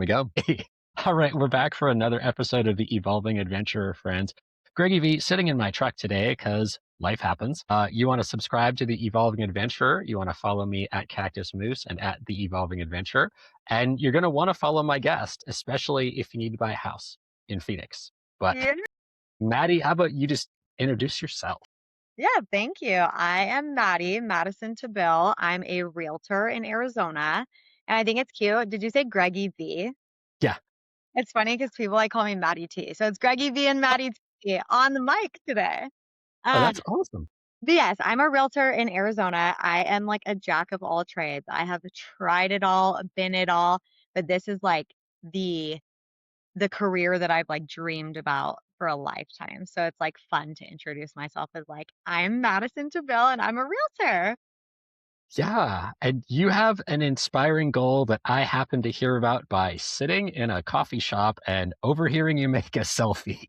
we go. All right, we're back for another episode of the Evolving Adventurer, friends. Greggy V sitting in my truck today because life happens. You want to subscribe to the Evolving Adventurer. You want to follow me at Cactus Moose and at the Evolving Adventurer. And you're going to want to follow my guest, especially if you need to buy a house in Phoenix. But Yeah. Maddie, how about you just introduce yourself? Yeah, thank you. I am Maddie, Madison to Bill. I'm a realtor in Arizona. And I think it's cute. Did you say Greggy V? Yeah. It's funny because people like call me Maddie T. So it's Greggy V and Maddie T on the mic today. Oh, Uh, that's awesome. but yes, I'm a realtor in Arizona. I am like a jack of all trades. I have tried it all, been it all, but this is like the the career that I've like dreamed about for a lifetime. So it's like fun to introduce myself as like, I'm Madison to Bill and I'm a realtor. Yeah. And you have an inspiring goal that I happen to hear about by sitting in a coffee shop and overhearing you make a selfie.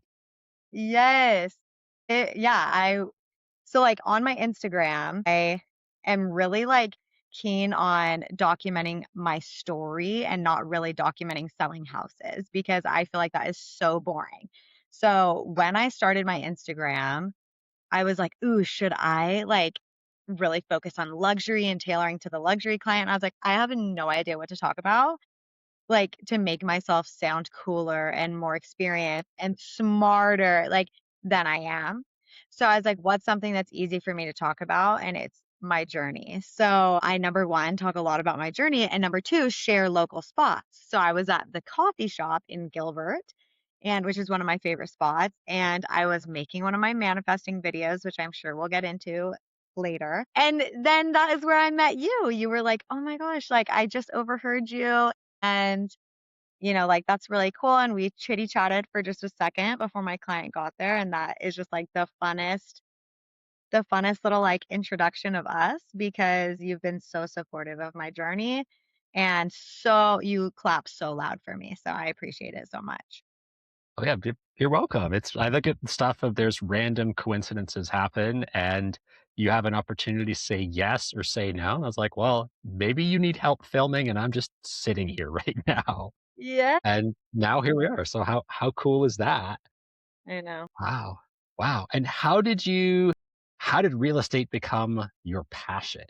Yes. Yeah, so like on my Instagram, I am really like keen on documenting my story and not really documenting selling houses because I feel like that is so boring. So when I started my Instagram, I was like, "Ooh, should I, like, really focus on luxury and tailoring to the luxury client?" I was like, "I have no idea what to talk about, like, to make myself sound cooler and more experienced and smarter, like, than I am." So I was like, "What's something that's easy for me to talk about?" And it's my journey. So I, number 1, talk a lot about my journey, and number 2, share local spots. So I was at the coffee shop in Gilbert, and which is one of my favorite spots, and I was making one of my manifesting videos, which I'm sure we'll get into later. And then that is where I met you. You were like, "Oh my gosh, like I just overheard you and, like, that's really cool." And we chitty chatted for just a second before my client got there. And that is just like the funnest little like introduction of us because you've been so supportive of my journey. And so you clap so loud for me. So I appreciate it so much. Oh yeah, you're welcome. I look at stuff of there's random coincidences happen and you have an opportunity to say yes or say no. And I was like, well, maybe you need help filming and I'm just sitting here right now. Yeah. And now here we are. So how cool is that? I know. Wow. Wow. And how did real estate become your passion?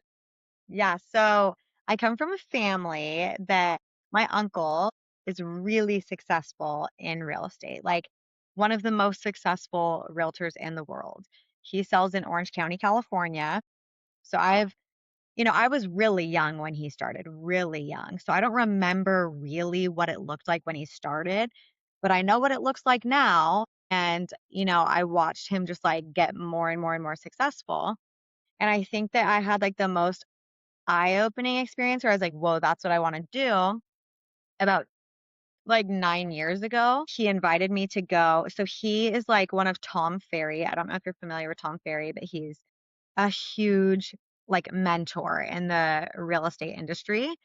Yeah. So I come from a family that my uncle is really successful in real estate, like one of the most successful realtors in the world. He sells in Orange County, California. So I was really young when he started, really young. So I don't remember really what it looked like when he started, but I know what it looks like now. And, I watched him just like get more and more and more successful. And I think that I had like the most eye-opening experience where I was like, "Whoa, that's what I wanna do." About, like, 9 years ago, he invited me to go, so he is, like, one of Tom Ferry. I don't know if you're familiar with Tom Ferry, but he's a huge, like, mentor in the real estate industry.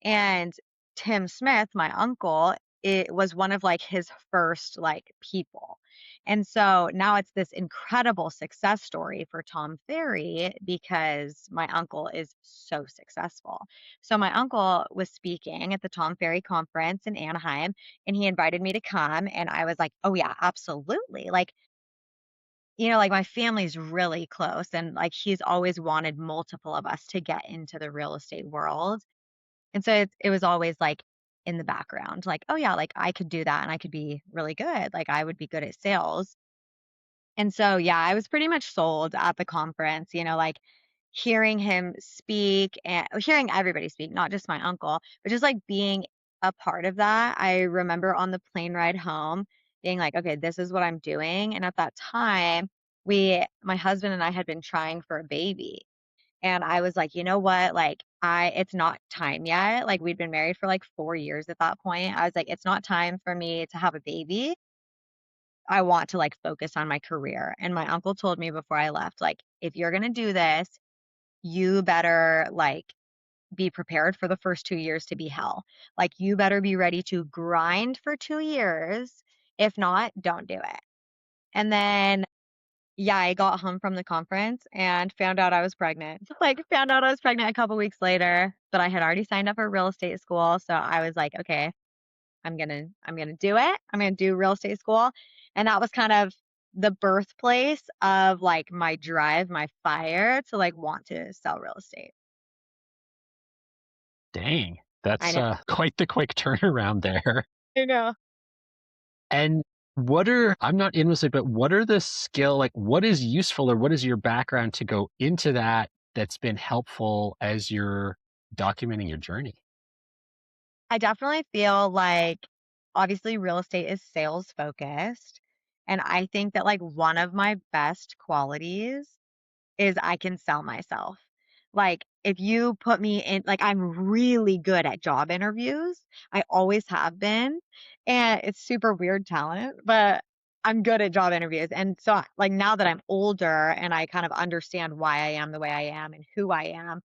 And Tim Smith, my uncle, it was one of like his first like people. And so now it's this incredible success story for Tom Ferry because my uncle is so successful. So my uncle was speaking at the Tom Ferry conference in Anaheim and he invited me to come and I was like, "Oh yeah, absolutely." Like, like my family's really close and like he's always wanted multiple of us to get into the real estate world. And so it was always, like, in the background, like, "Oh, yeah, like, I could do that and I could be really good, like, I would be good at sales." And so, yeah, I was pretty much sold at the conference, like, hearing him speak and hearing everybody speak, not just my uncle, but just, like, being a part of that. I remember on the plane ride home being like, "Okay, this is what I'm doing," and at that time, my husband and I had been trying for a baby. And I was like, "You know what? Like, it's not time yet." Like, we'd been married for like 4 years at that point. I was like, "It's not time for me to have a baby. I want to like focus on my career." And my uncle told me before I left, like, "If you're going to do this, you better like be prepared for the first 2 years to be hell. Like, you better be ready to grind for 2 years. If not, don't do it." And then yeah, I got home from the conference and found out I was pregnant. Like, found out I was pregnant a couple weeks later, but I had already signed up for real estate school, so I was like, "Okay." I'm gonna do it. I'm gonna do real estate school. And that was kind of the birthplace of like my drive, my fire to like want to sell real estate. Dang, I that's know. quite the quick turnaround there. I know. And what are I'm not in with it, but what are the skill like what is useful or what is your background to go into that that's been helpful as you're documenting your journey? I definitely feel like obviously real estate is sales focused. And I think that like one of my best qualities is I can sell myself. Like if you put me in like I'm really good at job interviews. I always have been. And it's super weird talent, but I'm good at job interviews. And so like now that I'm older and I kind of understand why I am the way I am and who I am,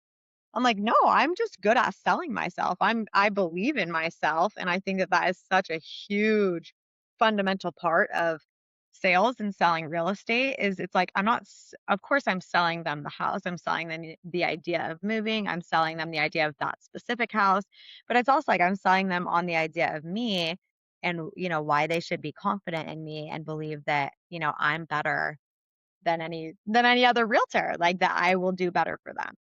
I'm like, "No, I'm just good at selling myself. I believe in myself." And I think that that is such a huge fundamental part of sales and selling real estate is it's like I'm not of course I'm selling them the house. I'm selling them the idea of moving. I'm selling them the idea of that specific house, but it's also like I'm selling them on the idea of me and why they should be confident in me and believe that, I'm better than any other realtor, like that I will do better for them.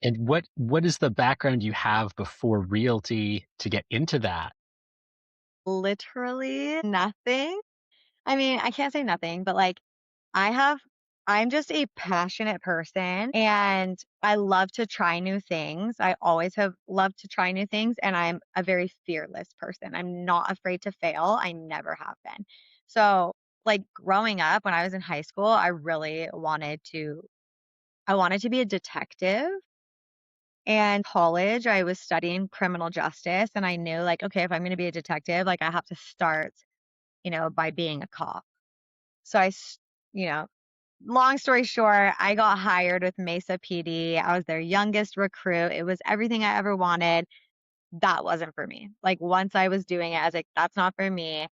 And what is the background you have before realty to get into that? Literally nothing. I mean, I can't say nothing, but like I have I'm just a passionate person and I love to try new things. I always have loved to try new things and I'm a very fearless person. I'm not afraid to fail. I never have been. So, like growing up when I was in high school, I wanted to be a detective. And college, I was studying criminal justice and I knew like, okay, if I'm going to be a detective, like I have to start by being a cop. So you know, long story short, I got hired with Mesa PD. I was their youngest recruit. It was everything I ever wanted. That wasn't for me. Like once I was doing it, I was like, that's not for me.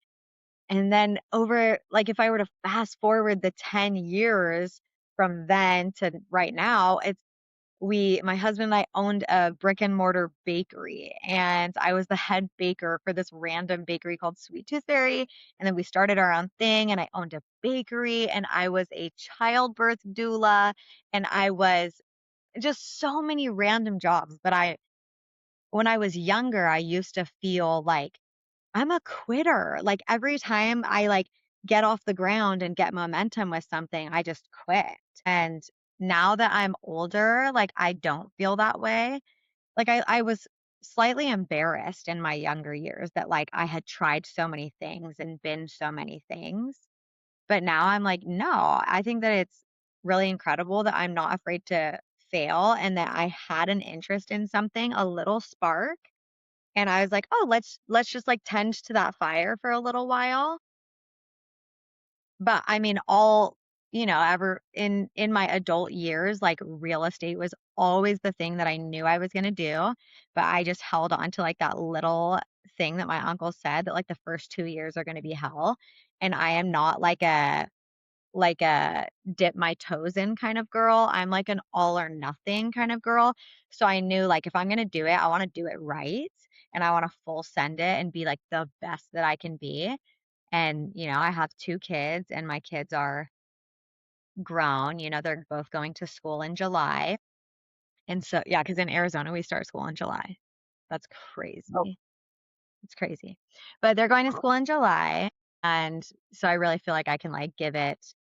And then like, if I were to fast forward the 10 years from then to right now, my husband and I owned a brick and mortar bakery and I was the head baker for this random bakery called Sweet Tooth Fairy. And then we started our own thing and I owned a bakery and I was a childbirth doula and I was just so many random jobs. But when I was younger, I used to feel like I'm a quitter. Like every time I like get off the ground and get momentum with something, I just quit. And now that I'm older, like I don't feel that way. Like I was slightly embarrassed in my younger years that like I had tried so many things and been so many things. But now I'm like, no, I think that it's really incredible that I'm not afraid to fail and that I had an interest in something, a little spark. And I was like, oh, let's just like tend to that fire for a little while. But I mean, ever in my adult years, like real estate was always the thing that I knew I was going to do, but I just held on to like that little thing that my uncle said that like the first 2 years are going to be hell. And I am not like a dip my toes in kind of girl. I'm like an all or nothing kind of girl. So I knew like if I'm going to do it, I want to do it right and I want to full send it and be like the best that I can be. And, I have 2 kids and my kids are grown, they're both going to school in July. And so yeah, because in Arizona, we start school in July. That's crazy. It's crazy. But they're going to school in July, and so I really feel like I can, like, give it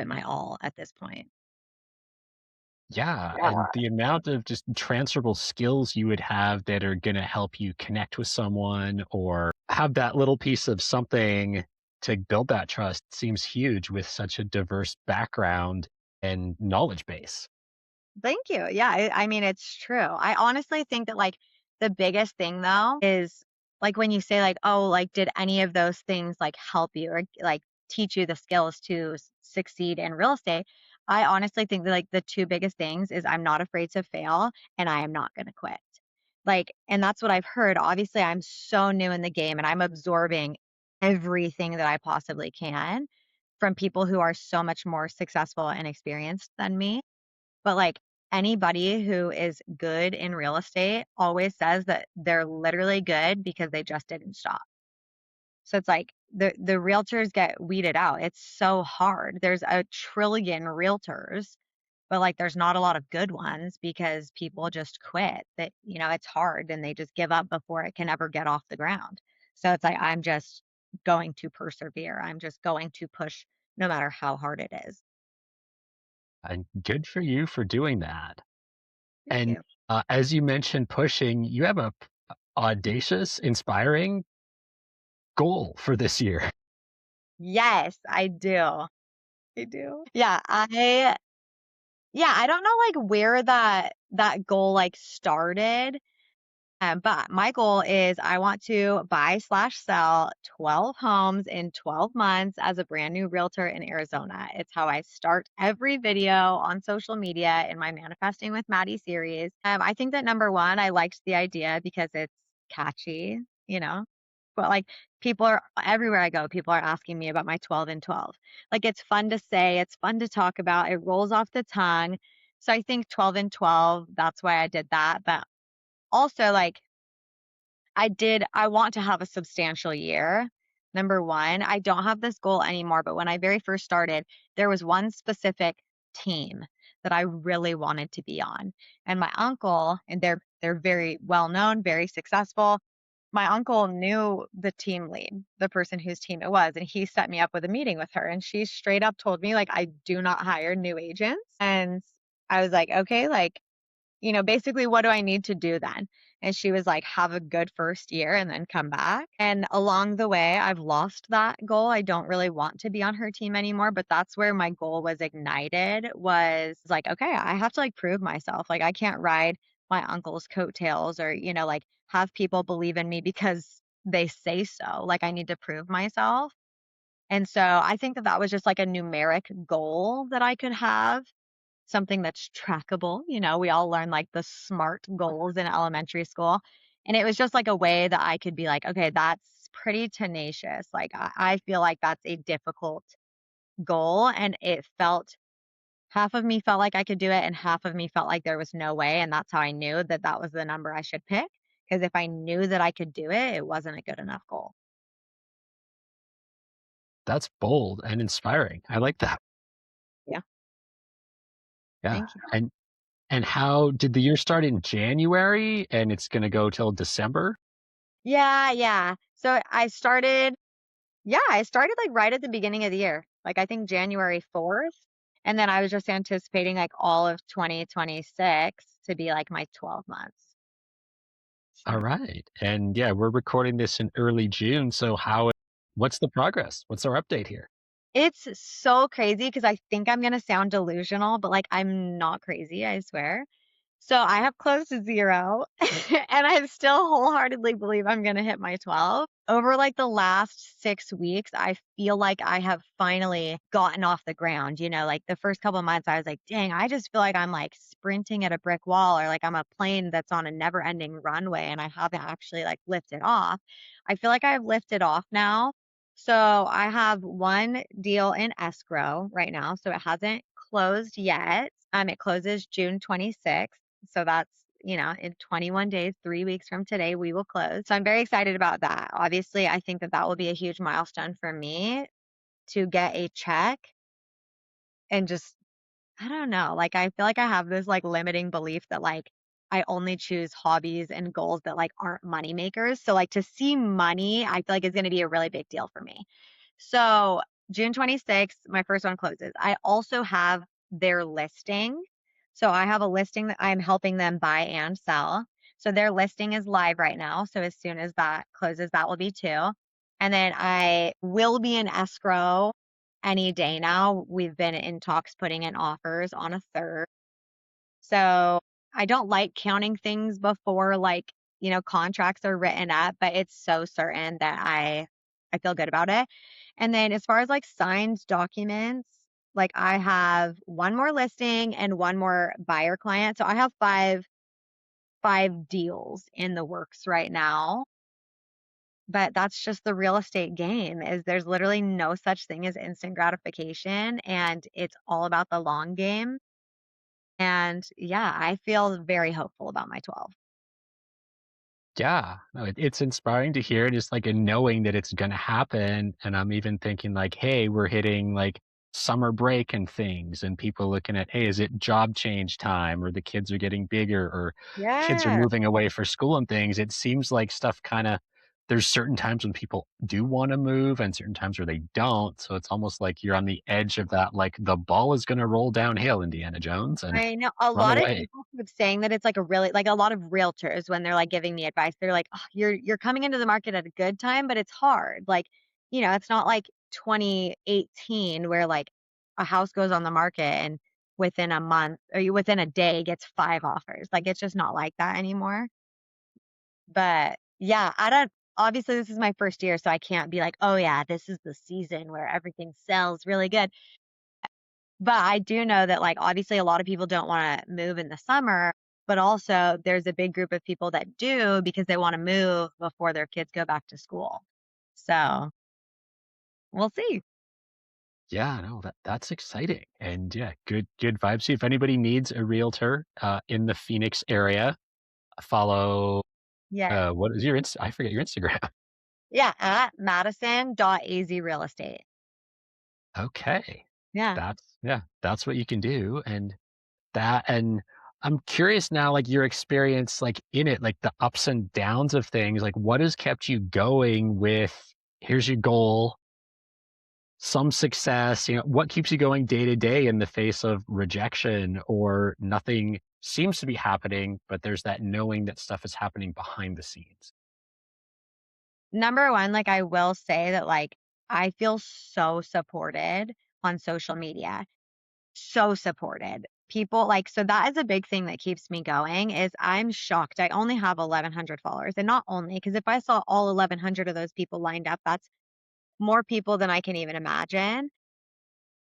my all at this point. Yeah, and the amount of just transferable skills you would have that are gonna help you connect with someone or have that little piece of something to build that trust seems huge with such a diverse background and knowledge base. Thank you. Yeah, I mean, it's true. I honestly think that, like, the biggest thing, though, is, like, when you say, like, "Oh, like, did any of those things, like, help you or, like, teach you the skills to succeed in real estate?" I honestly think that, like, the 2 biggest things is I'm not afraid to fail and I am not gonna quit. Like, and that's what I've heard. Obviously, I'm so new in the game and I'm absorbing everything that I possibly can from people who are so much more successful and experienced than me. But, like, anybody who is good in real estate always says that they're literally good because they just didn't stop. So it's like the realtors get weeded out. It's so hard. There's a trillion realtors, but like there's not a lot of good ones because people just quit. That, it's hard and they just give up before it can ever get off the ground. So it's like I'm just going to persevere. I'm just going to push no matter how hard it is. And good for you for doing that. Thank And you. as you mentioned pushing, you have a audacious, inspiring goal for this year. Yes, I do. I do. Yeah, I don't know like where that goal like started. But my goal is I want to buy slash sell 12 homes in 12 months as a brand new realtor in Arizona. It's how I start every video on social media in my Manifesting with Maddie series. I think that number one, I liked the idea because it's catchy, you know, but like people are everywhere I go, people are asking me about my 12 and 12. Like it's fun to say, it's fun to talk about, it rolls off the tongue. So I think 12 and 12, that's why I did that. But also, like, I want to have a substantial year. Number one, I don't have this goal anymore, but when I very first started, there was one specific team that I really wanted to be on. And my uncle, and they're very well known, very successful. My uncle knew the team lead, the person whose team it was, and he set me up with a meeting with her. And she straight up told me, like, I do not hire new agents. And I was like, okay, like basically, what do I need to do then? And she was like, have a good first year and then come back. And along the way, I've lost that goal. I don't really want to be on her team anymore, but that's where my goal was ignited was like, okay, I have to like prove myself. Like, I can't ride my uncle's coattails or, like have people believe in me because they say so. Like, I need to prove myself. And so I think that that was just like a numeric goal that I could have something that's trackable. We all learn like the SMART goals in elementary school. And it was just like a way that I could be like, okay, that's pretty tenacious. Like, I feel like that's a difficult goal. And it felt, half of me felt like I could do it, and half of me felt like there was no way. And that's how I knew that that was the number I should pick. Because if I knew that I could do it, it wasn't a good enough goal. That's bold and inspiring. I like that. Yeah. Yeah. Thank you. And how did the year start in January and it's going to go till December? Yeah. Yeah. So I started like right at the beginning of the year. Like I think January 4th. And then I was just anticipating like all of 2026 to be like my 12 months. All So right. And yeah, we're recording this in early June. So what's the progress? What's our update here? it's so crazy because I think I'm going to sound delusional, but like I'm not crazy, I swear. So I have close to 0 and I still wholeheartedly believe I'm going to hit my 12. Over like the last 6 weeks, I feel like I have finally gotten off the ground. Like the first couple of months I was like, "Dang, I just feel like I'm like sprinting at a brick wall or like I'm a plane that's on a never-ending runway and I haven't actually like lifted off." I feel like I've lifted off now. So I have one deal in escrow right now, so it hasn't closed yet. It closes June 26th. So that's, in 21 days, 3 weeks from today, we will close. So I'm very excited about that. Obviously, I think that that will be a huge milestone for me to get a check and just, I don't know, like I feel like I have this like limiting belief that like I only choose hobbies and goals that like aren't money makers. So like to see money, I feel like is going to be a really big deal for me. So June 26th, my first one closes. I also have their listing. So I have a listing that I'm helping them buy and sell. So their listing is live right now. So as soon as that closes, that will be two. And then I will be in escrow any day now. We've been in talks putting in offers on a third. So I don't like counting things before like, contracts are written up, but it's so certain that I feel good about it. And then as far as like signed documents, like I have one more listing and one more buyer client. So I have five deals in the works right now. But that's just the real estate game is there's literally no such thing as instant gratification and it's all about the long game. And yeah, I feel very hopeful about my 12. Yeah, no, it's inspiring to hear just like in knowing that it's gonna happen. And I'm even thinking like, hey, we're hitting like summer break and things, and people looking at, hey, is it job change time, or the kids are getting bigger, or kids are Yeah. moving away for school and things. It seems like stuff kind of there's certain times when people do want to move and certain times where they don't. So it's almost like you're on the edge of that, like the ball is gonna roll downhill, Indiana Jones, and I know a run lot of away. people keep saying that it's like a really like a lot of realtors when they're like giving me advice, they're like, "Oh, you're coming into the market at a good time, but it's hard." Like, it's not like 2018 where like a house goes on the market and within a month or within a day gets 5 offers. Like it's just not like that anymore. But yeah, I don't obviously this is my first year, so I can't be like, "Oh yeah, this is the season where everything sells really good." But I do know that, like, obviously a lot of people don't wanna move in the summer, but also there's a big group of people that do because they wanna move before their kids go back to school. So, we'll see. Yeah, no, that's exciting. And yeah, good vibes. See if anybody needs a realtor in the Phoenix area, follow Yeah. what is your I forget your Instagram. Yeah, at madison.az real estate. Okay. Yeah. That's what you can do. And I'm curious now, like your experience like in it, like the ups and downs of things, like what has kept you going with here's your goal, some success, what keeps you going day to day in the face of rejection or nothing seems to be happening, but there's that knowing that stuff is happening behind the scenes. Number 1, like, I will say that, like, I feel so supported on social media. So supported. People like so that is a big thing that keeps me going is I'm shocked. I only have 1,100 followers, and not only because if I saw all 1,100 of those people lined up, that's more people than I can even imagine.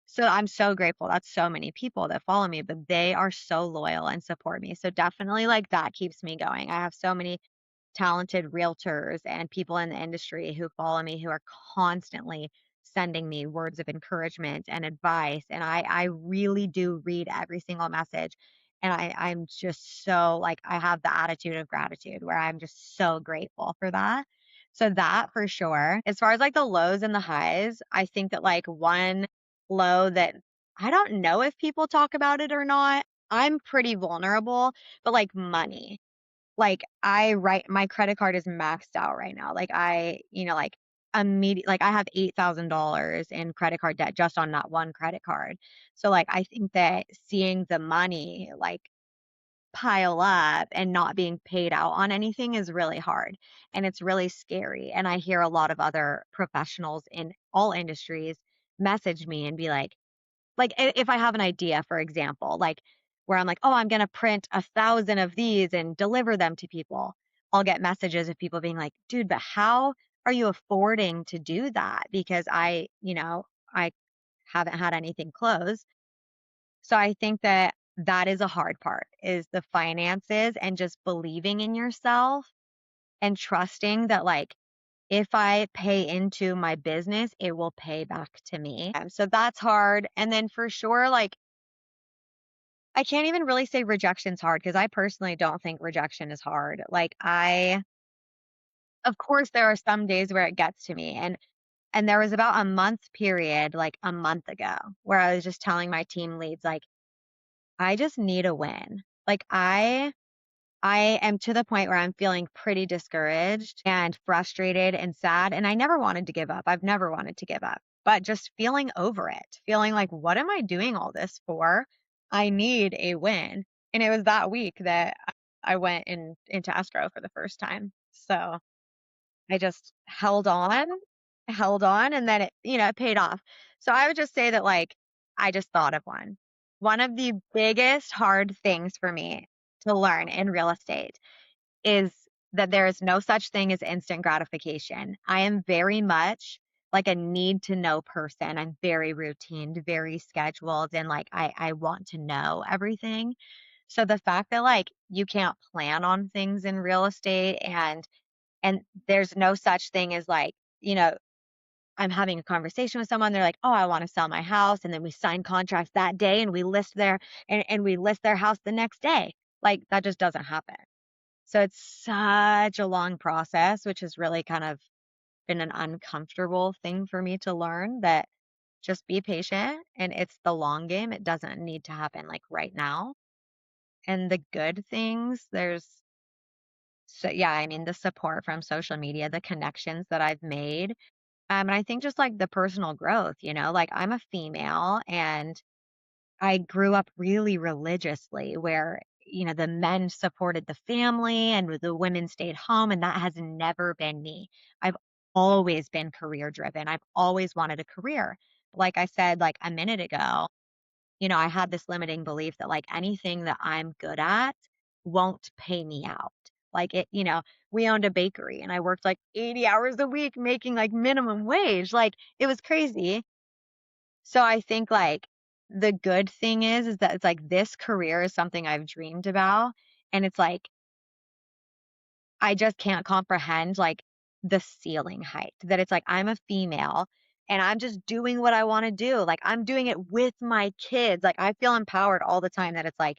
So I'm so grateful. That's so many people that follow me, but they are so loyal and support me. So definitely like that keeps me going. I have so many talented realtors and people in the industry who follow me who are constantly sending me words of encouragement and advice. And I really do read every single message. And I'm just so like I have the attitude of gratitude where I'm just so grateful for that. So that for sure. As far as like the lows and the highs, I think that like one low that I don't know if people talk about it or not. I'm pretty vulnerable, but like money. Like, I write my credit card is maxed out right now. Like, like, immediate like, I have $8,000 in credit card debt just on that one credit card. So, like, I think that seeing the money, like, pile up and not being paid out on anything is really hard, and it's really scary, and I hear a lot of other professionals in all industries message me and be like, if I have an idea, for example, like where I'm like, "Oh, I'm gonna print 1,000 of these and deliver them to people." I'll get messages of people being like, "Dude, but how are you affording to do that?" Because I haven't had anything close. So I think that that is a hard part, is the finances and just believing in yourself and trusting that, like, if I pay into my business, it will pay back to me. So that's hard. And then for sure, like, I can't even really say rejection's hard because I personally don't think rejection is hard. Of course, there are some days where it gets to me, and there was about a month period, like a month ago, where I was just telling my team leads, like, I just need a win. Like I am to the point where I'm feeling pretty discouraged and frustrated and sad. And I never wanted to give up. I've never wanted to give up, but just feeling over it, feeling like, what am I doing all this for? I need a win. And it was that week that I went into escrow for the first time. So I just held on, and then it paid off. So I would just say that, like, I just thought of one. One of the biggest hard things for me to learn in real estate is that there is no such thing as instant gratification. I am very much like a need to know person. I'm very routine, very scheduled, and like I want to know everything. So the fact that like you can't plan on things in real estate and there's no such thing as like, I'm having a conversation with someone, they're like, "Oh, I wanna sell my house," and then we sign contracts that day and we list their house the next day. Like, that just doesn't happen. So it's such a long process, which has really kind of been an uncomfortable thing for me to learn that just be patient and it's the long game. It doesn't need to happen like right now. And the good things, yeah, I mean, the support from social media, the connections that I've made. And I think just like the personal growth, like I'm a female and I grew up really religiously where, the men supported the family and the women stayed home. And that has never been me. I've always been career driven. I've always wanted a career. Like I said, like a minute ago, I had this limiting belief that like anything that I'm good at won't pay me out. Like we owned a bakery and I worked like 80 hours a week making like minimum wage. Like it was crazy. So I think like the good thing is that it's like this career is something I've dreamed about. And it's like I just can't comprehend like the ceiling height that it's like I'm a female and I'm just doing what I want to do. Like I'm doing it with my kids. Like I feel empowered all the time that it's like,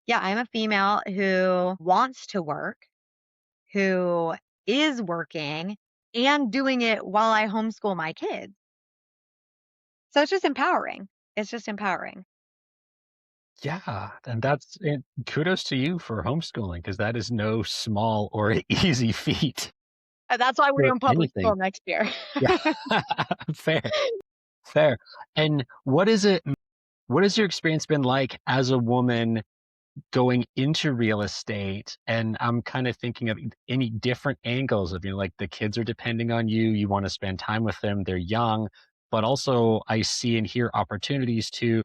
yeah, I'm a female who wants to work, who is working and doing it while I homeschool my kids. So it's just empowering. It's just empowering. Yeah, and kudos to you for homeschooling because that is no small or easy feat That's why we're for doing public anything. school next year. Yeah, fair, fair. And what has your experience been like as a woman going into real estate? And I'm kind of thinking of any different angles of, like the kids are depending on you, you want to spend time with them, they're young, but also I see and hear opportunities to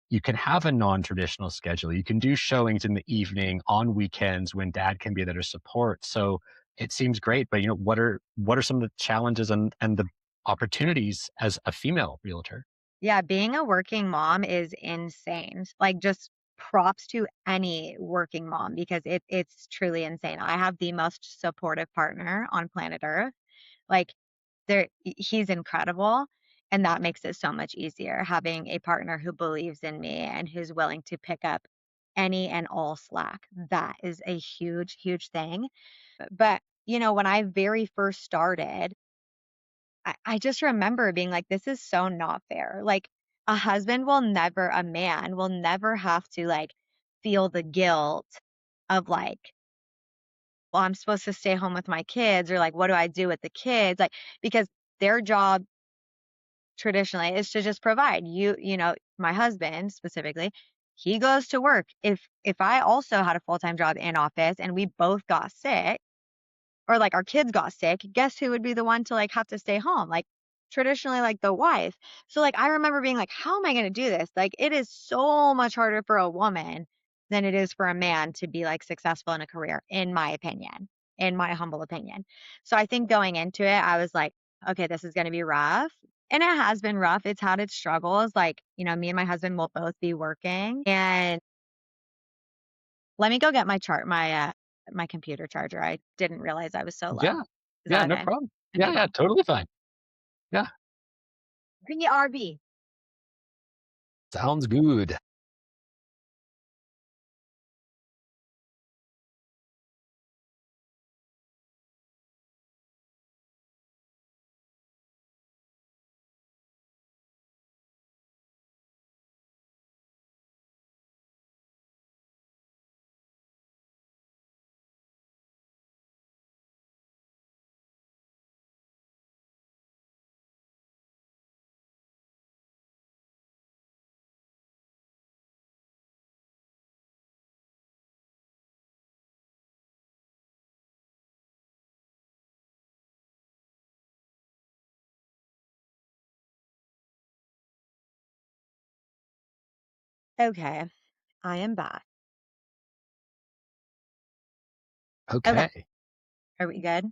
you can have a non-traditional schedule. You can do showings in the evening on weekends when dad can be there to support. So it seems great, but what are some of the challenges and the opportunities as a female realtor? Yeah, being a working mom is insane. Like, just props to any working mom because it's truly insane. I have the most supportive partner on planet Earth. Like, he's incredible, and that makes it so much easier having a partner who believes in me and who's willing to pick up any and all slack. That is a huge, huge thing. But, when I very first started, I just remember being like, "This is so not fair." Like, a man will never have to, like, feel the guilt of, like, "Well, I'm supposed to stay home with my kids," or, like, "What do I do with the kids?" Like, because their job traditionally is to just provide. My husband specifically, he goes to work. If I also had a full-time job in office and we both got sick, or like our kids got sick, guess who would be the one to like have to stay home? Like traditionally like the wife. So like I remember being like, how am I going to do this? Like it is so much harder for a woman than it is for a man to be like successful in a career, in my opinion, in my humble opinion. So I think going into it, I was like, okay, this is going to be rough. And it has been rough. It's had its struggles. Like, me and my husband will both be working. And let me go get my computer charger. I didn't realize I was so low. Yeah. Is Yeah, that no okay? problem. Okay, Yeah, cool. yeah, totally fine. Yeah, BRB. sounds good. Okay, I am back. Okay, Okay. are we good?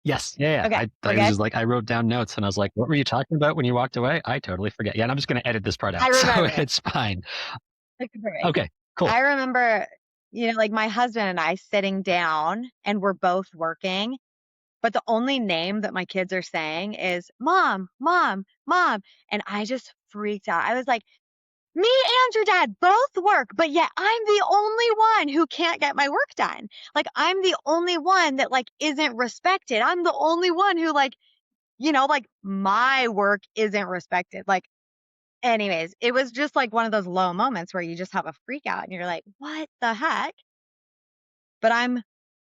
Yes. Yeah, yeah. Okay, we're I was good? just like, I wrote down notes and I was like, what were you talking about when you walked away? I totally forget. Yeah, and I'm just going to edit this part I out. So remember. it's fine. Okay, perfect. Okay, cool. I remember, like my husband and I sitting down and we're both working but the only name that my kids are saying is mom, mom, mom. And I just freaked out. I was like, me and your dad both work, but yet I'm the only one who can't get my work done. Like I'm the only one that like isn't respected. I'm the only one who like, like my work isn't respected. Like anyways, it was just like one of those low moments where you just have a freak out and you're like, "What the heck?" But I'm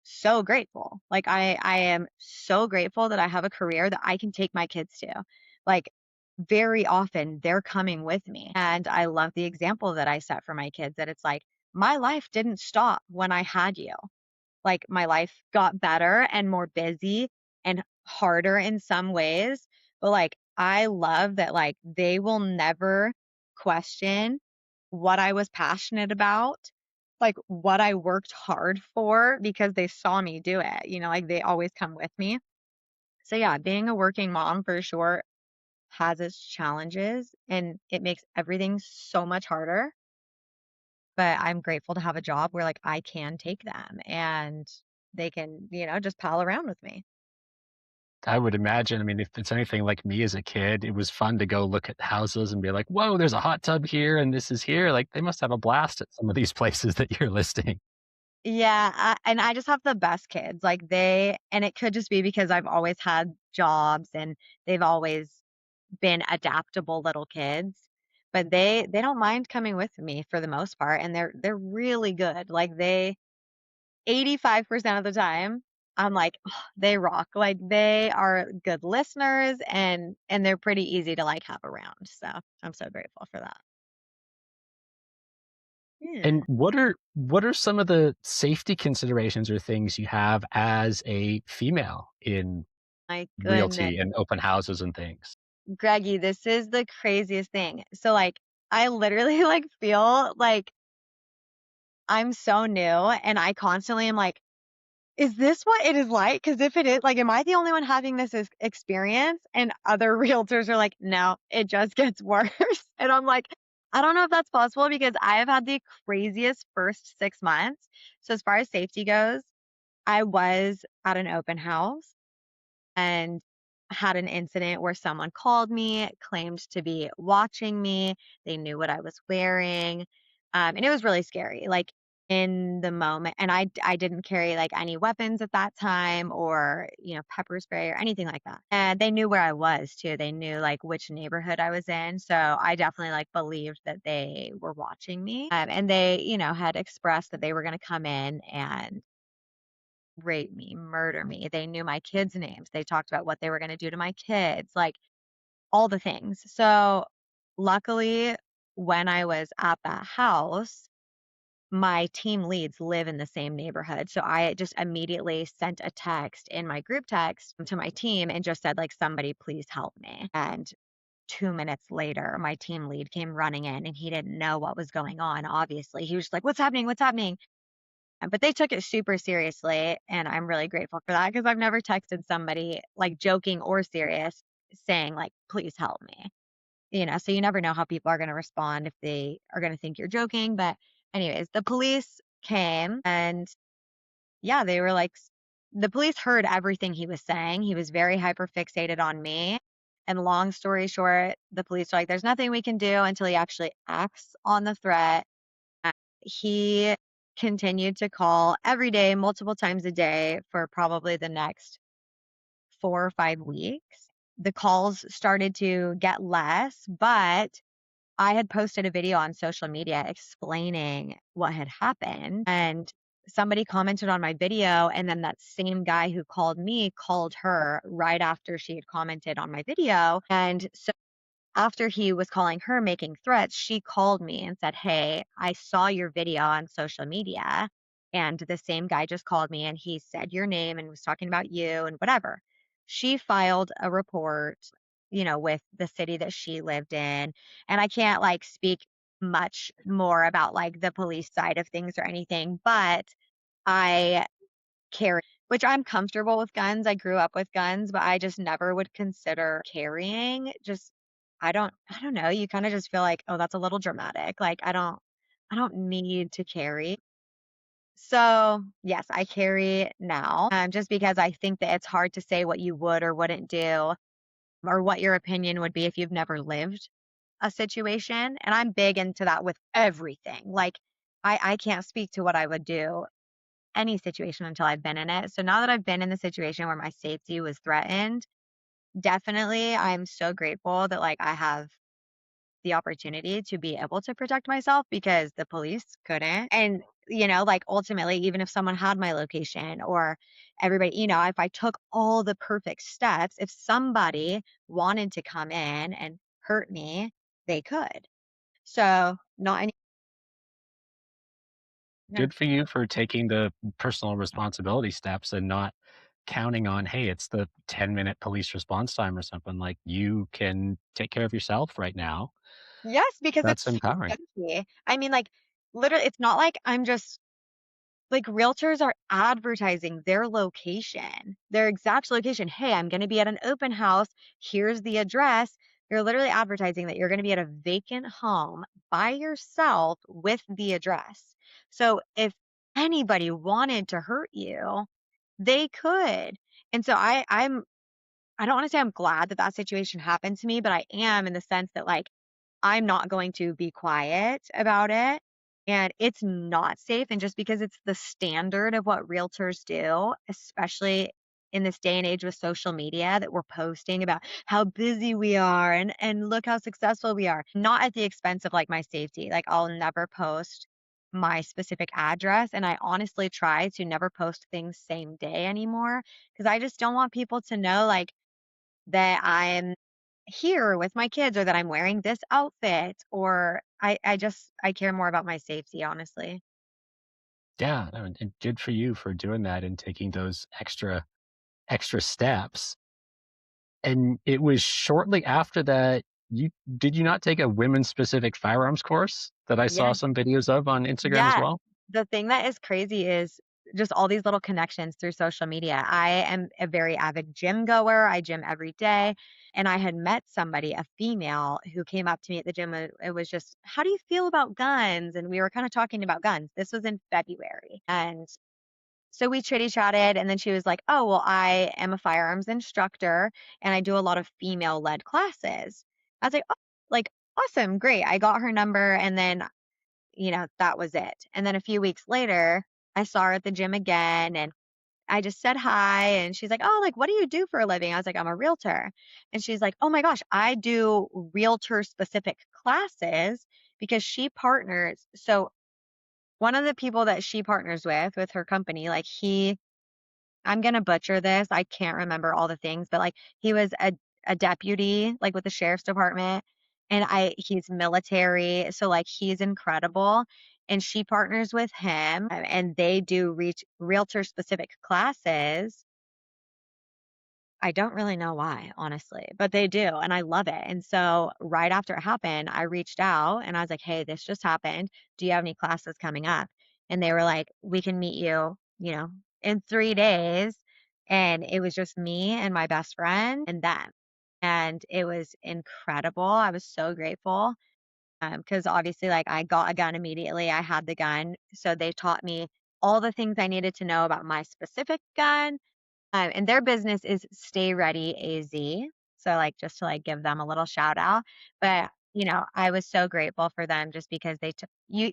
so grateful. Like I am so grateful that I have a career that I can take my kids to. Like very often they're coming with me. And I love the example that I set for my kids that it's like my life didn't stop when I had you. Like my life got better and more busy and harder in some ways, but like I love that like they will never question what I was passionate about, like what I worked hard for because they saw me do it, like they always come with me. So yeah, being a working mom for sure has its challenges and it makes everything so much harder, but I'm grateful to have a job where like I can take them and they can, just pal around with me. I would imagine, I mean, if it's anything like me as a kid, it was fun to go look at houses and be like, "Whoa, there's a hot tub here and this is here." Like, they must have a blast at some of these places that you're listing. Yeah, and I just have the best kids. Like and it could just be because I've always had jobs and they've always been adaptable little kids. But they don't mind coming with me for the most part and they're really good. Like they 85% of the time I'm like, "Oh, they rock." Like they are good listeners and they're pretty easy to like have around. So, I'm so grateful for that. And Yeah. what are some of the safety considerations or things you have as a female in My goodness. realty and open houses and things? Greggy, this is the craziest thing. So like I literally like feel like I'm so new and I constantly am like, is this what it is like? Because if it is, like, am I the only one having this experience? And other realtors are like, no, it just gets worse. And I'm like, I don't know if that's possible because I have had the craziest first 6 months. So as far as safety goes, I was at an open house and had an incident where someone called me, claimed to be watching me. They knew what I was wearing. And it was really scary. Like in the moment, and I didn't carry like any weapons at that time or, pepper spray or anything like that. And they knew where I was too. They knew like which neighborhood I was in. So I definitely like believed that they were watching me. And they, had expressed that they were going to come in and rape me, murder me. They knew my kids' names. They talked about what they were gonna do to my kids, like, all the things. So, luckily, when I was at that house, my team leads live in the same neighborhood, so I just immediately sent a text in my group text to my team and just said, like, "Somebody please help me." And 2 minutes later, my team lead came running in, and he didn't know what was going on, obviously. He was just like, "What's happening? What's happening?" But they took it super seriously, and I'm really grateful for that because 'cause I've never texted somebody, like, joking or serious, saying, like, "Please help me." So you never know how people are gonna respond if they are gonna think you're joking, but anyways, the police came and, yeah, they were like the police heard everything he was saying. He was very hyper fixated on me, and long story short, the police were like, "There's nothing we can do until he actually acts on the threat." He continued to call every day, multiple times a day for probably the next 4 or 5 weeks. The calls started to get less, but I had posted a video on social media explaining what had happened, and somebody commented on my video, and then that same guy who called me called her right after she had commented on my video, and so after he was calling her making threats, she called me and said, "Hey, I saw your video on social media, and the same guy just called me and he said your name and was talking about you and whatever." She filed a report, with the city that she lived in. And I can't like speak much more about like the police side of things or anything, but I carry, which I'm comfortable with guns. I grew up with guns, but I just never would consider carrying. Just I don't know. You kind of just feel like, oh, that's a little dramatic. Like I don't need to carry. So, yes, I carry now, just because I think that it's hard to say what you would or wouldn't do or what your opinion would be if you've never lived a situation. And I'm big into that with everything. Like, I can't speak to what I would do any situation until I've been in it. So now that I've been in the situation where my safety was threatened, definitely I'm so grateful that like I have the opportunity to be able to protect myself because the police couldn't. And, like ultimately, even if someone had my location or everybody, if I took all the perfect steps, if somebody wanted to come in and hurt me, they could. So, not any, yeah. Good for you for taking the personal responsibility steps and not counting on, hey, it's the 10-minute police response time or something. Like you can take care of yourself right now. Yes, because it's That's so empowering. sketchy. I mean, like, literally, it's not like I'm just like realtors are advertising their location, their exact location. Hey, I'm going to be at an open house. Here's the address. You're literally advertising that you're going to be at a vacant home by yourself with the address. So if anybody wanted to hurt you, they could. And so I don't want to say I'm glad that that situation happened to me, but I am in the sense that like I'm not going to be quiet about it. And it's not safe. And just because it's the standard of what realtors do, especially in this day and age with social media, that we're posting about how busy we are and look how successful we are, not at the expense of like my safety. Like I'll never post my specific address. And I honestly try to never post things same day anymore because I just don't want people to know like that I'm here with my kids or that I'm wearing this outfit or I care more about my safety, honestly. Yeah, no, and good for you for doing that and taking those extra steps. And it was shortly after that you did you not take a women's specific firearms course that I Yeah. saw some videos of on Instagram as Yeah. well? The thing that is crazy is just all these little connections through social media. I am a very avid gym goer. I gym every day. And I had met somebody, a female, who came up to me at the gym. It was just, how do you feel about guns? And we were kind of talking about guns. This was in February. And so we chitty chatted, and then she was like, "Oh, well, I am a firearms instructor and I do a lot of female led classes." I was like, "Oh, like, awesome, great." I got her number, and then, that was it. And then a few weeks later, I saw her at the gym again, and I just said hi. And she's like, "Oh, like, what do you do for a living?" I was like, "I'm a realtor." And she's like, "Oh my gosh, I do realtor specific classes because she partners." So one of the people that she partners with her company, like, I'm gonna butcher this, I can't remember all the things, but, like, he was a deputy, like, with the sheriff's department, and he's military, so, like, he's incredible, and she partners with him, and they do realtor-specific classes. I don't really know why, honestly, but they do, and I love it. And so right after it happened, I reached out and I was like, "Hey, this just happened. Do you have any classes coming up?" And they were like, "We can meet you, in 3 days." And it was just me and my best friend and them. And it was incredible. I was so grateful. Because obviously, like, I got a gun immediately. I had the gun. So they taught me all the things I needed to know about my specific gun, and their business is Stay Ready AZ. So, like, just to like give them a little shout out. But, I was so grateful for them just because they took you,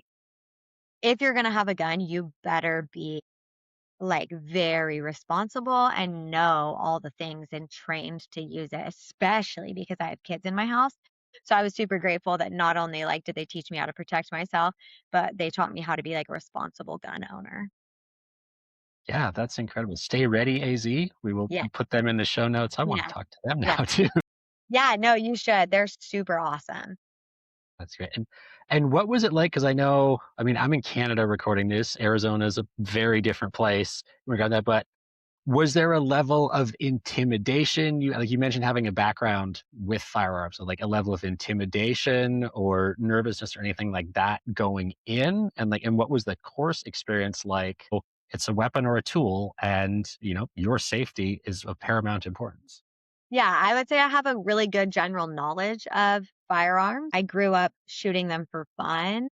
if you're going to have a gun, you better be like very responsible and know all the things and trained to use it, especially because I have kids in my house. So I was super grateful that not only like did they teach me how to protect myself, but they taught me how to be like a responsible gun owner. Yeah, that's incredible. Stay ready, AZ. We will Yeah. put them in the show notes. I wanna Yeah. talk to them now Yeah. too. Yeah. No, you should. They're super awesome. That's great. And what was it like? Because I mean, I'm in Canada recording this. Arizona is a very different place in regard to that, but was there a level of intimidation? You mentioned having a background with firearms, so, like, a level of intimidation or nervousness or anything like that going in? And what was the course experience like? Well, it's a weapon or a tool, and, your safety is of paramount importance. Yeah, I would say I have a really good general knowledge of firearms. I grew up shooting them for fun.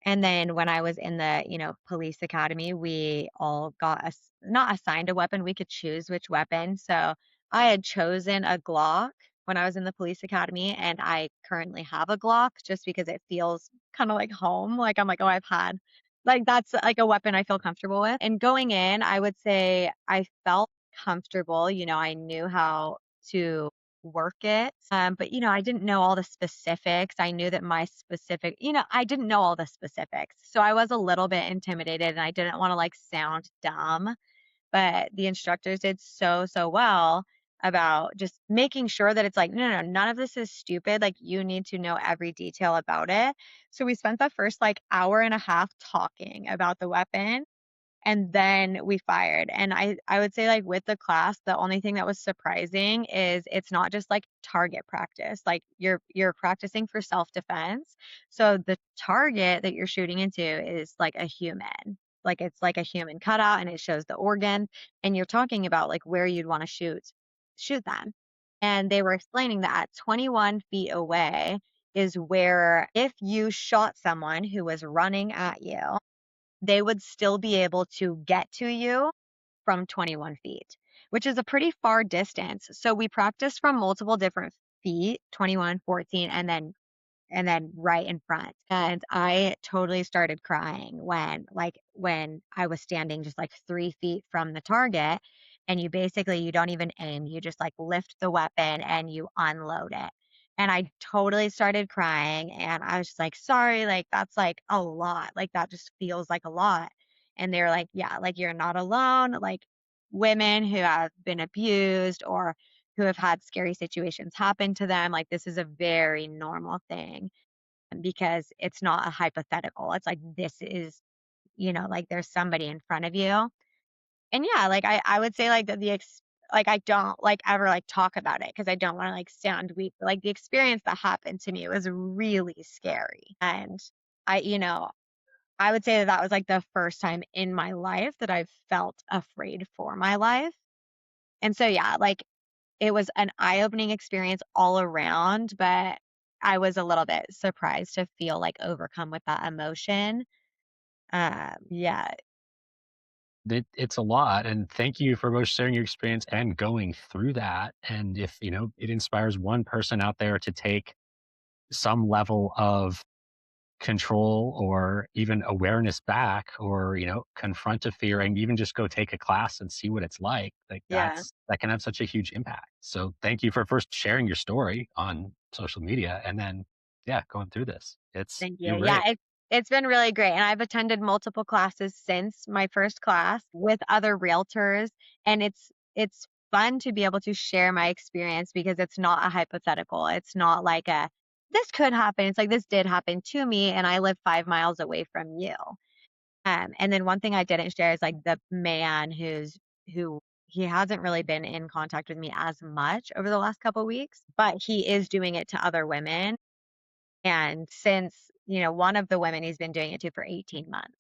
And then when I was in the, police academy, we all got not assigned a weapon, we could choose which weapon. So I had chosen a Glock when I was in the police academy, and I currently have a Glock just because it feels kind of like home. Like I'm like, oh, I've had like that's like a weapon I feel comfortable with. And going in, I would say I felt comfortable. I knew how to work it. But I didn't know all the specifics. I knew that my specific, I didn't know all the specifics. So I was a little bit intimidated and I didn't want to like sound dumb, but the instructors did so, so well about just making sure that it's like, no, no, none of this is stupid. Like you need to know every detail about it. So we spent the first like hour and a half talking about the weapon and then we fired. And I would say like with the class, the only thing that was surprising is it's not just like target practice. Like you're practicing for self-defense. So the target that you're shooting into is like a human. Like it's like a human cutout and it shows the organ and you're talking about like where you'd want to shoot them. And they were explaining that at 21 feet away is where if you shot someone who was running at you, they would still be able to get to you from 21 feet, which is a pretty far distance. So we practiced from multiple different feet, 21, 14, and then right in front. And I totally started crying when I was standing just like 3 feet from the target. And you don't even aim. You just like lift the weapon and you unload it. And I totally started crying and I was just like, sorry, like that's like a lot. Like that just feels like a lot. And they're like, yeah, like you're not alone. Like women who have been abused or who have had scary situations happen to them. Like this is a very normal thing because it's not a hypothetical. It's like this is, like there's somebody in front of you. And yeah, like I would say like that like I don't like ever like talk about it because I don't want to like sound weak. But, like the experience that happened to me was really scary. And I, I would say that that was like the first time in my life that I felt afraid for my life. And so yeah, like it was an eye-opening experience all around, but I was a little bit surprised to feel, like, overcome with that emotion. Yeah, It's a lot, and thank you for both sharing your experience and going through that. And if it inspires one person out there to take some level of control or even awareness back, or confront a fear and even just go take a class and see what it's like yeah, that can have such a huge impact. So thank you for first sharing your story on social media, and then yeah, going through this. thank you. You're Yeah, right. it's been really great, and I've attended multiple classes since my first class with other realtors, and it's fun to be able to share my experience because it's not a hypothetical. It's not like a, "This could happen." It's like, "This did happen to me, and I live 5 miles away from you." And then one thing I didn't share is like the man who he hasn't really been in contact with me as much over the last couple weeks, but he is doing it to other women. And since, one of the women he's been doing it to for 18 months.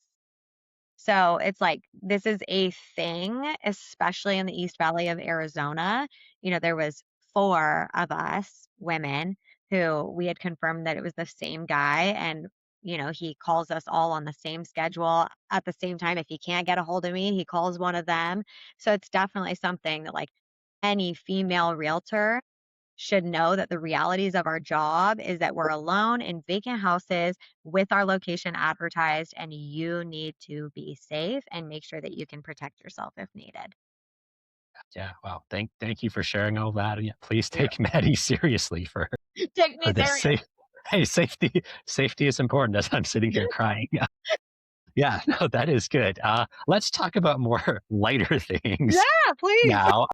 So it's like this is a thing, especially in the East Valley of Arizona. There was 4 of us women who we had confirmed that it was the same guy, and he calls us all on the same schedule at the same time. If he can't get a hold of me, he calls one of them. So it's definitely something that like any female realtor should know that the realities of our job is that we're alone in vacant houses with our location advertised, and you need to be safe and make sure that you can protect yourself if needed. Yeah, wow, thank you for sharing all that. And yeah, please Yeah. take Maddie seriously Take for me this serious. safe. Hey, safety is important as I'm sitting here crying. Yeah, no, that is good. Let's talk about more lighter things Yeah, please. now.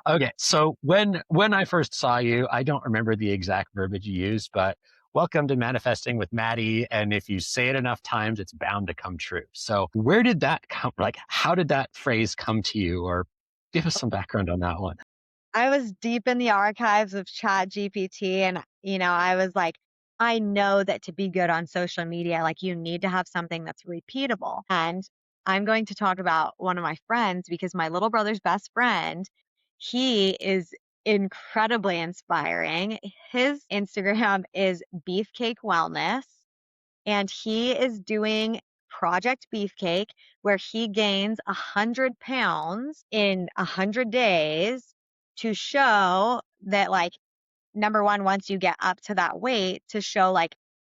Okay, so when I first saw you, I don't remember the exact verbiage you used, but welcome to manifesting with Maddie. And if you say it enough times, it's bound to come true. So where did that come? Like, how did that phrase come to you? Or give us some background on that one. I was deep in the archives of Chat GPT and, I was like, I know that to be good on social media, like you need to have something that's repeatable. And I'm going to talk about one of my friends because my little brother's best friend, he is incredibly inspiring. His Instagram is Beefcake Wellness. and he is doing Project Beefcake, where he gains 100 pounds in 100 days to show that, like, number one, once you get up to that weight, to show like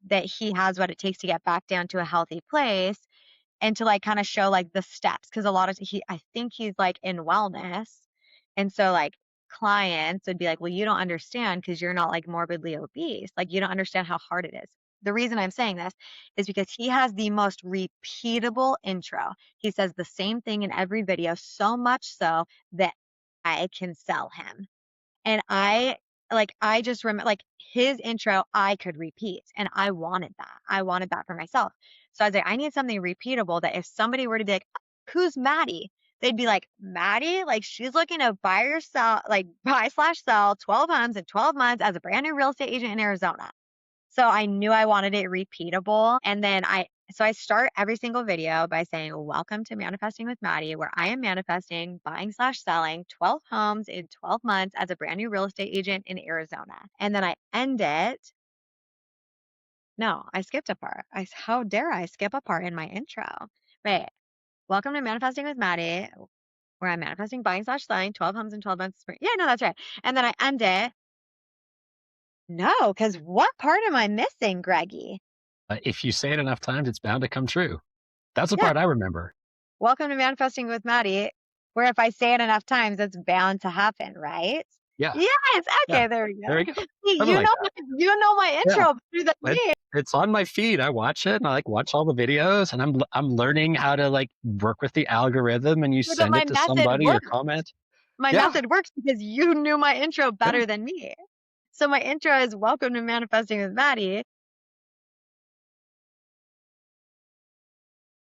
that he has what it takes to get back down to a healthy place and to like kind of show like the steps. Cause a lot of I think he's like in wellness. And so like clients would be like, well, you don't understand because you're not like morbidly obese. Like you don't understand how hard it is. The reason I'm saying this is because he has the most repeatable intro. He says the same thing in every video, so much so that I can sell him. And I just remember like his intro, I could repeat, and I wanted that. I wanted that for myself. So I was like, I need something repeatable that if somebody were to be like, who's Maddie? They'd be like, Maddie, like she's looking to buy or sell, like buy slash sell 12 homes in 12 months as a brand new real estate agent in Arizona. So I knew I wanted it repeatable. And then I start every single video by saying, welcome to Manifesting with Maddie, where I am manifesting, buying slash selling 12 homes in 12 months as a brand new real estate agent in Arizona. And then I end it. No, I skipped a part. How dare I skip a part in my intro? Wait, welcome to Manifesting with Maddie, where I'm manifesting, buying slash selling 12 homes in 12 months. Yeah, no, that's right. And then I end it. No, because what part am I missing, Greggy? If you say it enough times, it's bound to come true. That's the Yeah. part I remember. Welcome to Manifesting with Maddie, where if I say it enough times, it's bound to happen, right? Yeah, Yes. yeah. Okay, there we There go. we go. See, Something like that. you know my Yeah. intro better than It, me. it's on my feed. I watch it and I like watch all the videos and I'm learning how to like work with the algorithm and you Yeah, but send it to somebody or comment. my Yeah. method works because you knew my intro Yeah. better than me. So my intro is welcome to Manifesting with Maddie.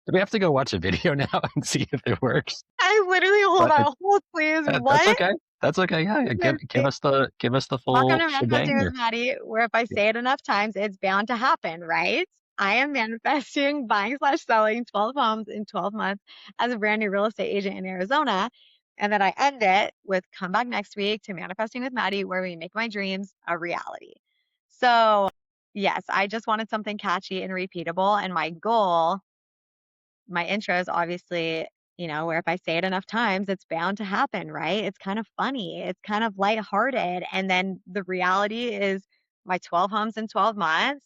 Do we have to go watch a video now and see if it works? I literally hold But on, hold please. that's What? okay. That's okay. Yeah, yeah. Give us the Welcome full to shebang Manifesting with here. Maddie, where if I Yeah. say it enough times, it's bound to happen, right? I am manifesting, buying slash selling 12 homes in 12 months as a brand new real estate agent in Arizona. And then I end it with come back next week to Manifesting with Maddie, where we make my dreams a reality. So, yes, I just wanted something catchy and repeatable. And my goal, my intro is obviously, where if I say it enough times, it's bound to happen, right? It's kind of funny. It's kind of lighthearted. And then the reality is my 12 homes in 12 months.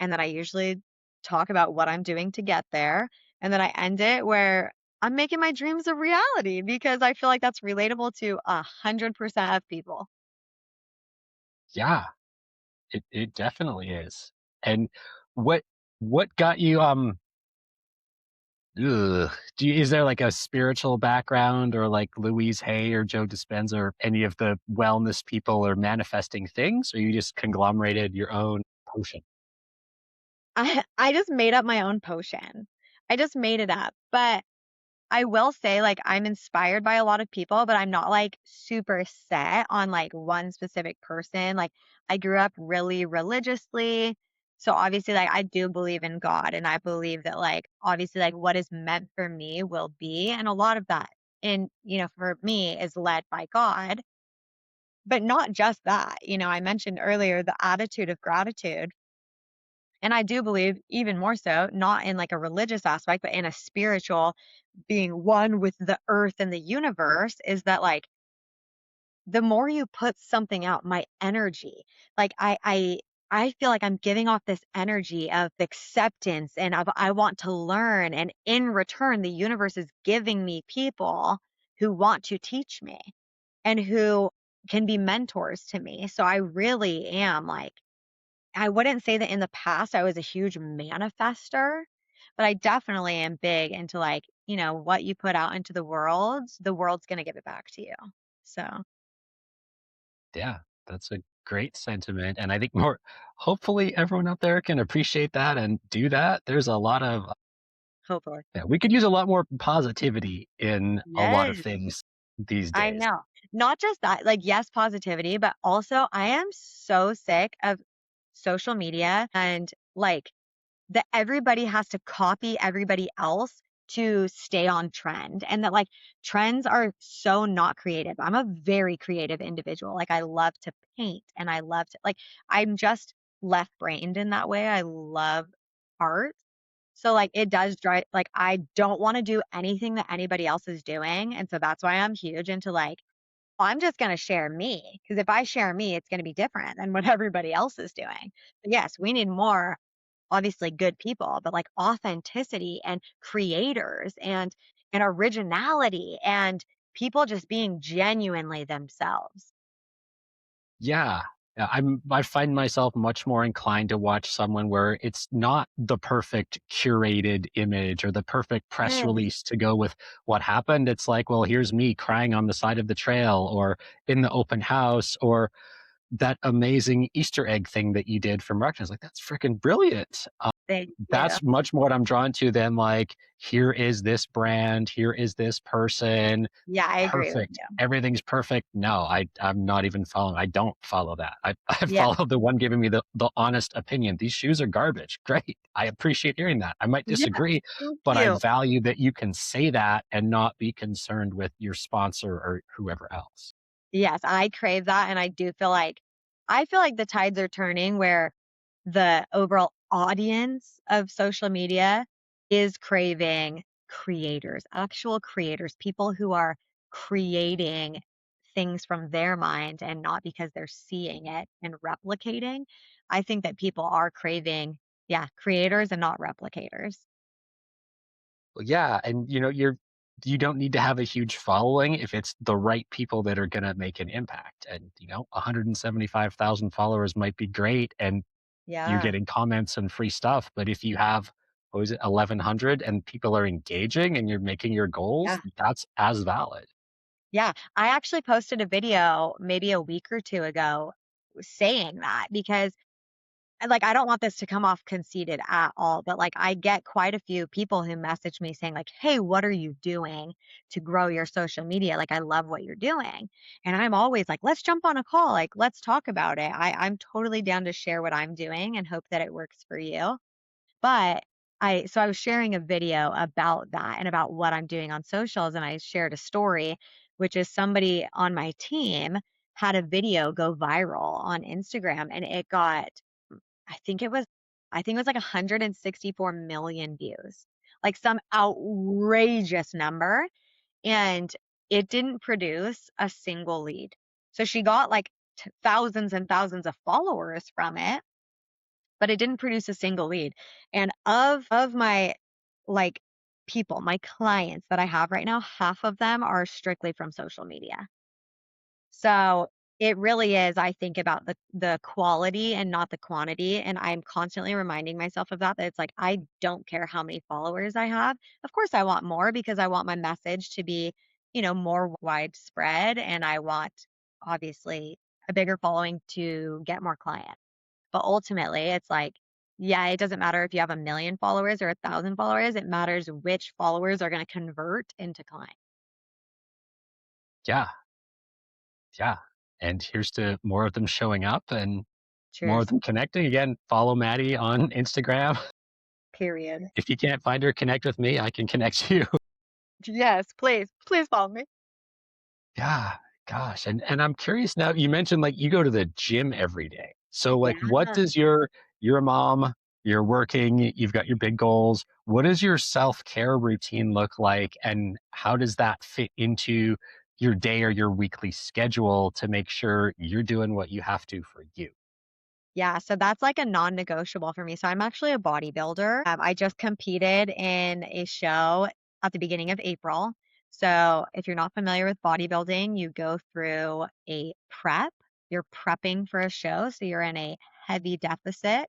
And then I usually talk about what I'm doing to get there. And then I end it where I'm making my dreams a reality because I feel like that's relatable to 100% of people. Yeah. It definitely is. And what what got you is there like a spiritual background or like Louise Hay or Joe Dispenza or any of the wellness people or manifesting things, or you just conglomerated your own potion? I just made up my own potion. I just made it up. But I will say, like, I'm inspired by a lot of people, but I'm not like super set on like one specific person. Like, I grew up really religiously. So obviously, like, I do believe in God and I believe that, like, obviously, like, what is meant for me will be. And a lot of that, for me, is led by God. But not just that. I mentioned earlier the attitude of gratitude. And I do believe even more so, not in like a religious aspect, but in a spiritual being one with the earth and the universe is that like the more you put something out, my energy, like I feel like I'm giving off this energy of acceptance and of I want to learn. And in return, the universe is giving me people who want to teach me and who can be mentors to me. So I really am like I wouldn't say that in the past I was a huge manifester, but I definitely am big into like, what you put out into the world's going to give it back to you. So Yeah, that's a great sentiment. And I think more, hopefully everyone out there can appreciate that and do that. There's a lot of, hopefully. yeah, we could use a lot more positivity in a lot of Yes, things these I days. know. Not just that, like, yes, positivity, but also I am so sick of social media and like that everybody has to copy everybody else to stay on trend and that like trends are so not creative. I'm a very creative individual. Like I love to paint and I love to like I'm just left brained in that way. I love heart. So, like, it does drive like, I don't wanna do anything that anybody else is doing, and so that's why I'm huge into, like, "Well, I'm just gonna share me, because if I share me, it's gonna be different than what everybody else is doing." But yes, we need more, obviously, good people, but, like, authenticity and creators and originality and people just being genuinely themselves. Yeah. Yeah, I find myself much more inclined to watch someone where it's not the perfect curated image or the perfect press Yes. release to go with what happened. It's like, well, here's me crying on the side of the trail or in the open house or that amazing Easter egg thing that you did from Rutgers. Like, that's freaking brilliant. Thank you. That's much more what I'm drawn to than like, here is this brand, here is this person, Yeah, I agree with perfect. you. Everything's perfect. No, I'm not even following. I don't follow that. I Yeah. follow the one giving me the honest opinion. These shoes are garbage. Great. I appreciate hearing that. I might Yeah, disagree, thank but I you. value that you can say that and not be concerned with your sponsor or whoever else. Yes, I crave that, and I feel like the tides are turning where the overall audience of social media is craving creators, actual creators, people who are creating things from their mind and not because they're seeing it and replicating. I think that people are craving, yeah, creators and not replicators. Well, yeah, and you don't need to have a huge following if it's the right people that are gonna make an impact. And 175,000 followers might be great, and you're Yeah. getting comments and free stuff. But if you have, what was it, 1,100 and people are engaging and you're making your goals, Yeah. that's as valid. Yeah, I actually posted a video maybe a week or 2 ago saying that because I don't want this to come off conceited at all, but, like, I get quite a few people who message me saying, like, "Hey, what are you doing to grow your social media? Like, I love what you're doing." And I'm always like, "Let's jump on a call, like, let's talk about it." I'm totally down to share what I'm doing and hope that it works for you. But I was sharing a video about that and about what I'm doing on socials, and I shared a story, which is somebody on my team had a video go viral on Instagram, and it got I think it was I think it was like 164 million views, like some outrageous number, and it didn't produce a single lead. So she got like thousands and thousands of followers from it, but it didn't produce a single lead. And of my like people, my clients that I have right now, half of them are strictly from social media. So it really is, I think about the quality and not the quantity. And I'm constantly reminding myself of that, that it's like, I don't care how many followers I have. Of course, I want more because I want my message to be, more widespread. And I want, obviously, a bigger following to get more clients. But ultimately, it's like, yeah, it doesn't matter if you have 1,000,000 followers or 1,000 followers. It matters which followers are going to convert into clients. Yeah, yeah. And here's to more of them showing up and more of Cheers. them connecting. Again, follow Maddie on Instagram. Period. If you can't find her, connect with me. I can connect you. Yes, please. Please follow me. Yeah, gosh, and I'm curious now, you mentioned, like, you go to the gym every day. So, like, what Yeah. does you're a mom, you're working, you've got your big goals. What does your self-care routine look like, and how does that fit into your day or your weekly schedule to make sure you're doing what you have to for you? Yeah, so that's like a non-negotiable for me. So I'm actually a bodybuilder. I just competed in a show at the beginning of April. So if you're not familiar with bodybuilding, you go through a prep. You're prepping for a show, so you're in a heavy deficit.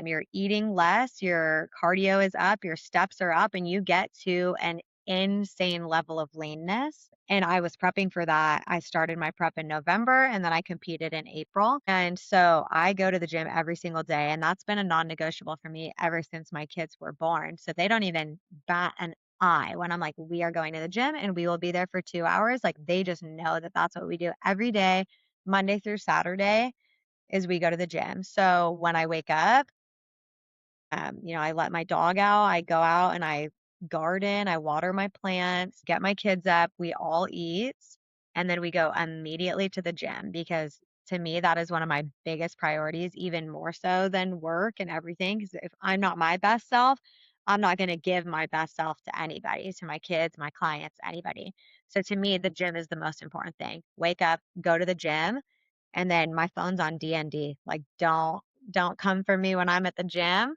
You're eating less, your cardio is up, your steps are up, and you get to an insane level of leanness. And I was prepping for that. I started my prep in November and then I competed in April. And so I go to the gym every single day. And that's been a non negotiable for me ever since my kids were born. So they don't even bat an eye when I'm like, we are going to the gym and we will be there for 2 hours. Like they just know that that's what we do every day, Monday through Saturday, is we go to the gym. So when I wake up, I let my dog out. I go out and I garden, I water my plants, get my kids up, we all eat, and then we go immediately to the gym because to me, that is one of my biggest priorities, even more so than work and everything. Because if I'm not my best self, I'm not going to give my best self to anybody, to my kids, my clients, anybody. So to me, the gym is the most important thing. Wake up, go to the gym, and then my phone's on DND. Like, don't come for me when I'm at the gym.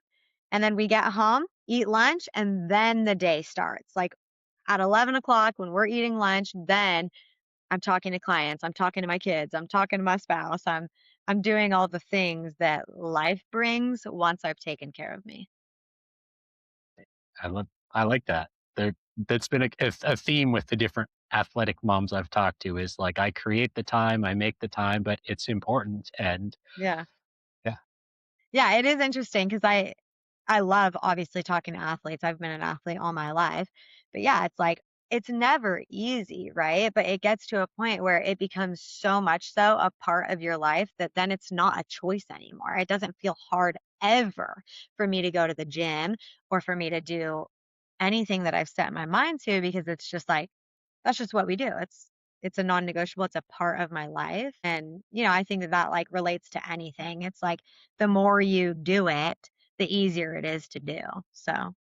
And then we get home, eat lunch, and then the day starts. Like at 11 o'clock when we're eating lunch, then I'm talking to clients, I'm talking to my kids, I'm talking to my spouse, I'm doing all the things that life brings once I've taken care of me. I love I like that. There that's been a theme with the different athletic moms I've talked to is like I create the time, I make the time, but it's important and Yeah. yeah, Yeah, it is interesting because I love obviously talking to athletes. I've been an athlete all my life. But yeah, it's like it's never easy, right? But it gets to a point where it becomes so much so a part of your life that then it's not a choice anymore. It doesn't feel hard ever for me to go to the gym or for me to do anything that I've set my mind to because it's just like that's just what we do. It's a non-negotiable. It's a part of my life. And, I think that that like relates to anything. It's like the more you do it, the easier it is to do. So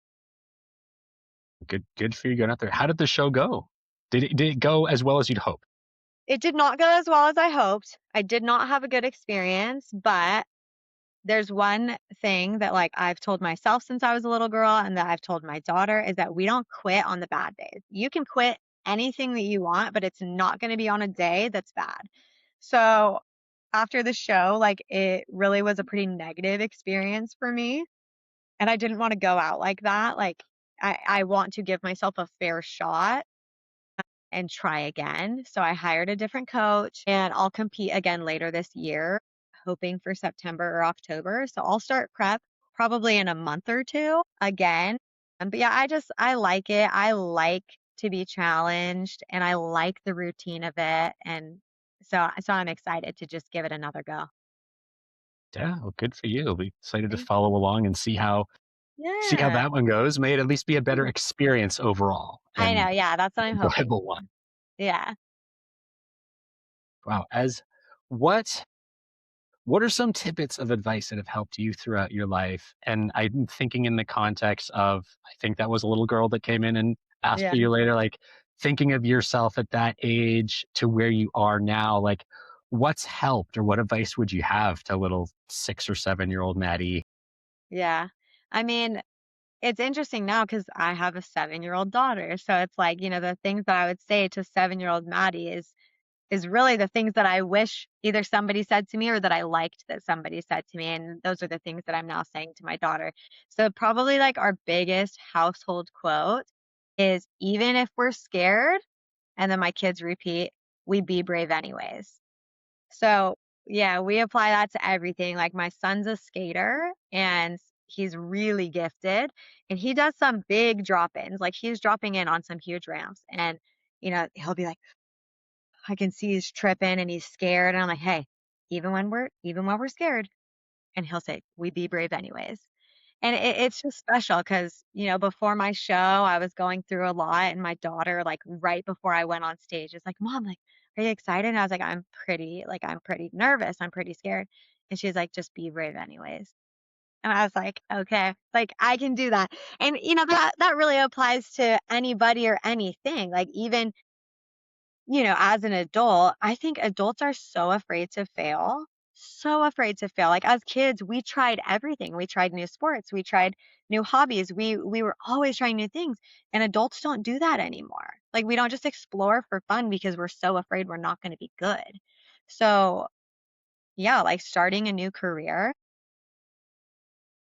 good for you going out there. How did the show go? Did it go as well as you'd hope? it did not go as well as I hoped. I did not have a good experience, but there's one thing that like I've told myself since I was a little girl and that I've told my daughter is that we don't quit on the bad days. You can quit anything that you want, but it's not going to be on a day that's bad. So after the show, like it really was a pretty negative experience for me. And I didn't want to go out like that. Like I want to give myself a fair shot and try again. So I hired a different coach and I'll compete again later this year, hoping for September or October. So I'll start prep probably in a month or two again. But yeah, I like it. I like to be challenged and I like the routine of it. And so I'm excited to just give it another go. Yeah, well, good for you. I'll be excited to Thank follow along and see how Yeah. that one goes. May it at least be a better Yeah. experience overall I know. and Yeah, that's what I'm hoping. enjoyable one. Yeah. Wow. As what What are some tidbits of advice that have helped you throughout your life? And I'm thinking in the context of, I think that was a little girl that came in and asked Yeah. for you later, like thinking of yourself at that age to where you are now, like what's helped or what advice would you have to little 6 or 7 year old Maddie? Yeah. I mean, it's interesting now because I have a 7-year-old daughter, so it's like, the things that I would say to 7-year-old Maddie is really the things that I wish either somebody said to me or that I liked that somebody said to me, and those are the things that I'm now saying to my daughter. So probably, like, our biggest household quote is, "Even if we're scared," and then my kids repeat, "We be brave anyways." So, yeah, we apply that to everything. Like my son's a skater and he's really gifted and he does some big drop-ins. Like he's dropping in on some huge ramps and he'll be like, I can see he's tripping and he's scared. And I'm like, hey, even when we're scared. And he'll say, we be brave anyways. And it's just special because, before my show, I was going through a lot, and my daughter, like right before I went on stage, is like, "Mom, like, are you excited?" And I was like, I'm pretty nervous. I'm pretty scared. And she's like, just be brave anyways. And I was like, okay, like I can do that. And that really applies to anybody or anything. Like even as an adult, I think adults are so afraid to fail. So afraid to fail. Like as kids, we tried everything. We tried new sports, we tried new hobbies. We were always trying new things. And adults don't do that anymore. Like we don't just explore for fun because we're so afraid we're not going to be good. So, yeah, like starting a new career,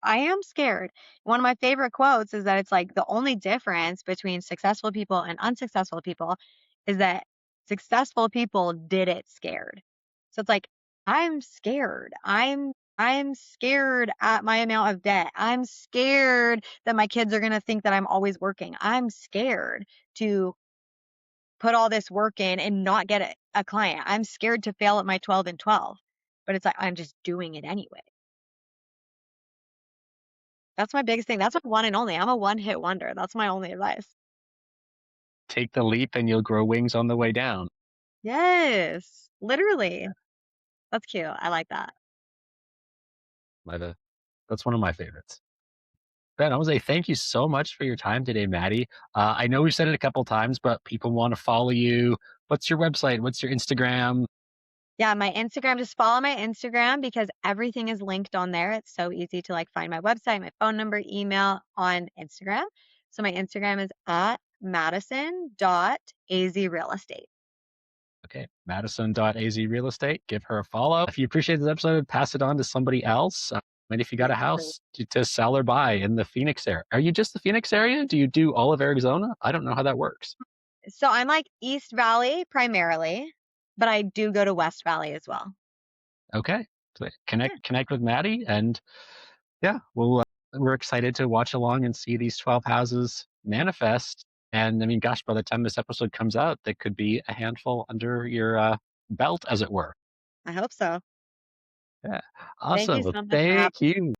I am scared. One of my favorite quotes is that it's like the only difference between successful people and unsuccessful people is that successful people did it scared. So it's like I'm scared. I'm scared at my amount of debt. I'm scared that my kids are going to think that I'm always working. I'm scared to put all this work in and not get a client. I'm scared to fail at my 12 and 12. But it's like I'm just doing it anyway. That's my biggest thing. That's my one and only. I'm a one-hit wonder. That's my only advice. Take the leap and you'll grow wings on the way down. Yes, literally. That's cute. I like that. My That's one of my favorites. Ben, I want to say thank you so much for your time today, Maddie. I know we've said it a couple times, but people want to follow you. What's your website? What's your Instagram? Yeah, my Instagram, just follow my Instagram because everything is linked on there. It's so easy to like find my website, my phone number, email on Instagram. So my Instagram is at madison.azrealestate. Okay, Madison.az real estate. Give her a follow. If you appreciate this episode, pass it on to somebody else. And if you got a Exactly. house to sell or buy in the Phoenix area, are you just the Phoenix area? Do you do all of Arizona? I don't know how that works. So I'm like East Valley primarily, but I do go to West Valley as well. Okay, so Yeah, connect with Maddie, and yeah, we're excited to watch along and see these 12 houses manifest. And I mean, gosh, by the time this episode comes out, there could be a handful under your belt, as it were. I hope so. Yeah, Thank you awesome. Well, so much for having thank you.